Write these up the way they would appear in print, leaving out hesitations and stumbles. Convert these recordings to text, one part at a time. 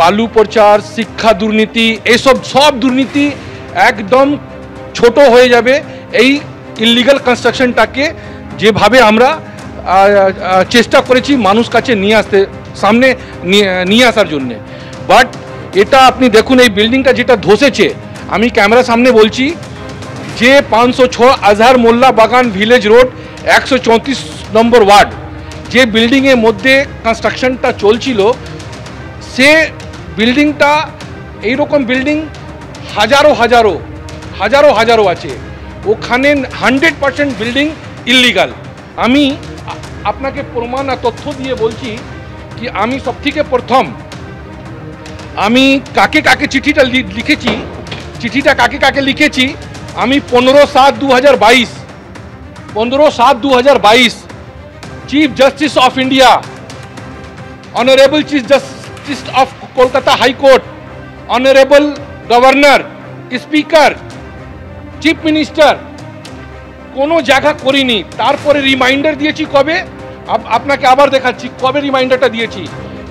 বালু প্রচার, শিক্ষা দুর্নীতি, এইসব সব দুর্নীতি একদম ছোট হয়ে যাবে এই ইলিগাল কনস্ট্রাকশনটাকে যেভাবে আমরা চেষ্টা করেছি মানুষ কাছে নিয়ে আসতে, সামনে নিয়ে আসার জন্যে। বাট এটা আপনি দেখুন, এই বিল্ডিংটা যেটা ধসেছে, আমি ক্যামেরার সামনে বলছি যে 506 আজহার মোল্লা বাগান ভিলেজ রোড 134 নম্বর ওয়ার্ড, যে বিল্ডিংয়ের মধ্যে কনস্ট্রাকশনটা চলছিল, সে বিল্ডিংটা এইরকম বিল্ডিং হাজারো হাজারো হাজারো হাজারো আছে, ওখানে 100% বিল্ডিং ইলিগাল। আমি আপনাকে প্রমাণ আর তথ্য দিয়ে বলছি কি আমি সবথেকে প্রথম আমি কাকে কাকে চিঠিটা লিখেছি, চিঠিটা কাকে কাকে লিখেছি আমি 15/7/2022 chief justice of India, honourable chief justice of Kolkata high court, honourable governor, speaker, chief minister, কোনো জায়গা করিনি। তারপরে রিমাইন্ডার দিয়েছি কবে, আপনাকে আবার দেখাচ্ছি কবে রিমাইন্ডারটা দিয়েছি।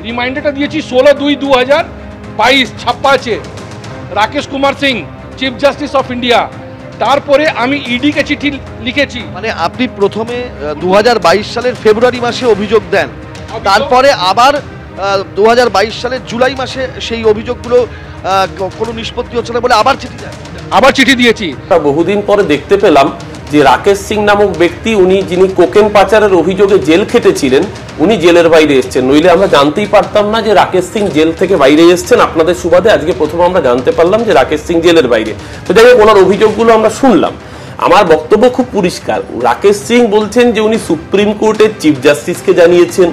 রিমাইন্ডারটা দিয়েছি 16/2/2022, ছাপ্পা আছে, Rakesh Kumar Singh, chief justice of India. তারপরে আমি ইডিকে চিঠি লিখেছি। মানে আপনি প্রথমে 2022 সালের ফেব্রুয়ারি মাসে অভিযোগ দেন, তারপরে আবার 2022 সালের জুলাই মাসে সেই অভিযোগগুলো কোনো নিষ্পত্তি হচ্ছে না বলে আবার চিঠি দিয়েছি। বহুদিন পরে দেখতে পেলাম যে রাকেশ সিং নামক ব্যক্তি, উনি যিনি কোকেন পাচারের অভিযোগে জেল খেটেছিলেন, উনি জেলের বাইরে এসেছেন। নইলে আমরা জানতেই পারতাম না যে রাকেশ সিং জেল থেকে বাইরে এসেছেন। আপনাদের সুবাদে আজকে প্রথম আমরা জানতে পারলাম যে রাকেশ সিং জেলের বাইরে। তো যাই হোক, ওনার অভিযোগগুলো আমরা শুনলাম। আমার বক্তব্য খুব পরিষ্কার। রাকেশ সিং বলছেন যে উনি সুপ্রিম কোর্টের চিফ জাস্টিসকে জানিয়েছেন,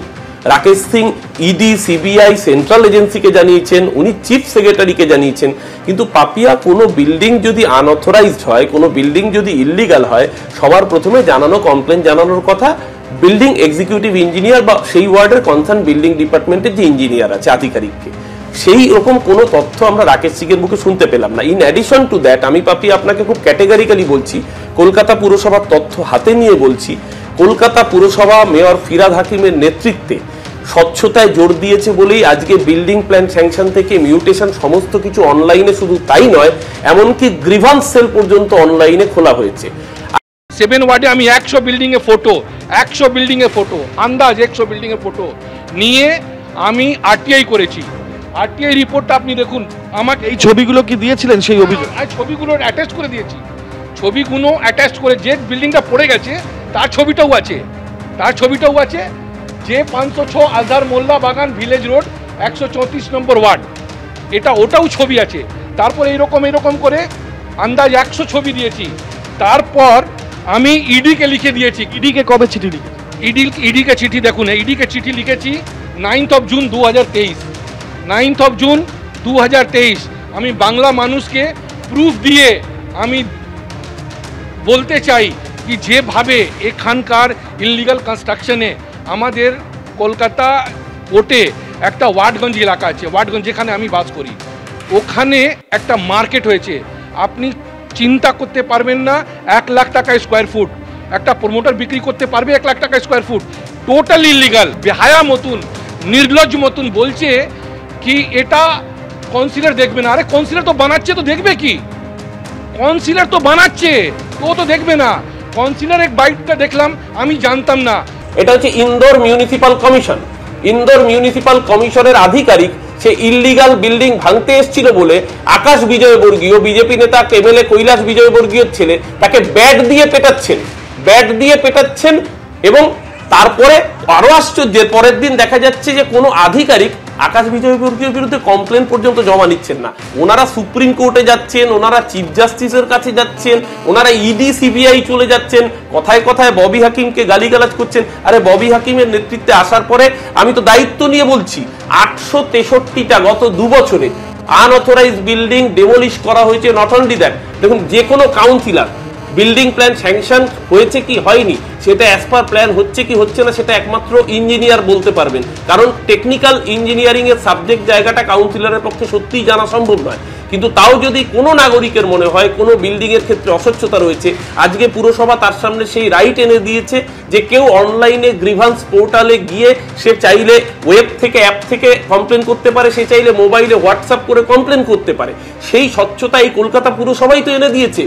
Rakesh Singh ED, CBI, central এজেন্সিকে জানিয়েছেন, উনি চিফ সেক্রেটারিকে জানিয়েছেন। কিন্তু পাপিয়া, কোনো বিল্ডিং যদি আনঅথরাইজড হয়, কোনো বিল্ডিং যদি ইল্লিগাল হয়, সবার প্রথমে কমপ্লেন জানানোর কথা বিল্ডিং এক্সিকিউটিভ ইঞ্জিনিয়ার বা সেই ওয়ার্ডের কনসার্ন বিল্ডিং ডিপার্টমেন্টের যে ইঞ্জিনিয়ার আছে, আধিকারিককে। সেই রকম কোনো তথ্য আমরা রাকেশ সিংয়ের মুখে শুনতে পেলাম না। ইন অ্যাডিশন টু দ্যাট, আমি পাপিয়া আপনাকে খুব ক্যাটেগরিক্যালি বলছি, কলকাতা পুরসভার তথ্য হাতে নিয়ে বলছি, কলকাতা পুরসভা মেয়র ফিরহাদ হাকিমের নেতৃত্বে স্বচ্ছতায় জোর দিয়েছে বলেই আজকে বিল্ডিং প্ল্যান স্যাংশন থেকে মিউটেশন সমস্ত কিছু অনলাইনে, শুধু তাই নয়, এমনকি গ্রিভান্স সেল পর্যন্ত অনলাইনে খোলা হয়েছে। 7 ওয়ার্ডে আমি 100 বিল্ডিং এর ফটো আন্দাজ 100 বিল্ডিং এর ফটো নিয়ে আমি আরটিআই করেছি। আরটিআই রিপোর্টটা আপনি দেখুন। আমাকে এই ছবিগুলো কি দিয়েছিলেন সেই অভিযোগ? ছবিগুলো অ্যাটাচ করে দিয়েছি, ছবিগুলো অ্যাটাচ করে, যে বিল্ডিংটা পড়ে গেছে তার ছবিটাও আছে, যে 506 আজহার মোল্লা বাগান ভিলেজ রোড 134 নম্বর ওয়ার্ড, এটা ওটাও ছবি আছে। তারপর এইরকম করে আন্দাজ 100 ছবি দিয়েছি। তারপর আমি ইডিকে লিখে দিয়েছি। ইডিকে কবে চিঠি লিখেছি? ইডিকে চিঠি দেখুন, ইডিকে চিঠি লিখেছি 9th of June 2023, 9th of June 2023। আমি বাংলা মানুষকে প্রুফ দিয়ে আমি বলতে চাই কি যেভাবে এখানকার ইললিগাল কনস্ট্রাকশনে আমাদের কলকাতা কোর্টে একটা ওয়ার্ডগঞ্জ এলাকা আছে, ওয়ার্ডগঞ্জ যেখানে আমি বাস করি, ওখানে একটা মার্কেট হয়েছে। আপনি চিন্তা করতে পারবেন না, 1 লাখ টাকা স্কোয়ার ফুট একটা প্রমোটার বিক্রি করতে পারবে, 1 লাখ টাকা স্কোয়ার ফুট, টোটাল ইলিগাল। বেহায়া মতন, নির্লজ্জ মতন বলছে কি এটা কাউন্সিলর দেখবে না। আরে কাউন্সিলর তো বানাচ্ছে, তো দেখবে কি? কাউন্সিলর তো বানাচ্ছে, তো দেখবে না। কাউন্সিলর বাইকটা দেখলাম, আমি জানতাম না। এটা হচ্ছে Indore municipal commission. Indore municipal কমিশনের আধিকারিক সে ইল্লিগাল বিল্ডিং ভাঙতে এসেছিল বলে আকাশ বিজয়বর্গীয়, বিজেপি নেতা এমএলএ কৈলাস বিজয়বর্গীয়র ছেলে, তাকে ব্যাট দিয়ে পেটাচ্ছেন। এবং তারপরে আরো আশ্চর্যের, পরের দিন দেখা যাচ্ছে যে কোনো আধিকারিক আকাশ বিজয়বর্গীয়র বিরুদ্ধে কমপ্লেন পর্যন্ত জমা নিচ্ছেন না। ওনারা সুপ্রিম কোর্টে যাচ্ছেন, ওনারা চিফ জাস্টিসের কাছে যাচ্ছেন, ওনারা ইডি, সিবিআই চলে যাচ্ছেন, কথায় কথায় ববি হাকিমকে গালিগালাজ করছেন। আরে ববি হাকিমের নেতৃত্বে আসার পরে আমি তো দায়িত্ব নিয়ে বলছি, 863টা গত 2 বছরে আনঅথরাইজড বিল্ডিং ডেমোলিশ করা হয়েছে। নট অনলি দ্যাট, দেখুন যে কোনো কাউন্সিলর বিল্ডিং প্ল্যান স্যাংশন হয়েছে কি হয়নি, সেটা অ্যাজ পার প্ল্যান হচ্ছে কি হচ্ছে না, সেটা একমাত্র ইঞ্জিনিয়ার বলতে পারবেন। কারণ টেকনিক্যাল ইঞ্জিনিয়ারিং এর সাবজেক্ট জায়গাটা কাউন্সিলরের পক্ষে সত্যিই জানা সম্ভব নয়। কিন্তু তাও যদি কোনো নাগরিকের মনে হয় কোনো বিল্ডিং এর ক্ষেত্রে অস্বচ্ছতা রয়েছে, আজকে পুরসভা তার সামনে সেই রাইট এনে দিয়েছে যে কেউ অনলাইনে গ্রিভান্স পোর্টালে গিয়ে সে চাইলে ওয়েব থেকে অ্যাপ থেকে কমপ্লেন করতে পারে, সে চাইলে মোবাইলে হোয়াটসঅ্যাপ করে কমপ্লেন করতে পারে। সেই স্বচ্ছতা এই কলকাতা পুরসভাই তো এনে দিয়েছে।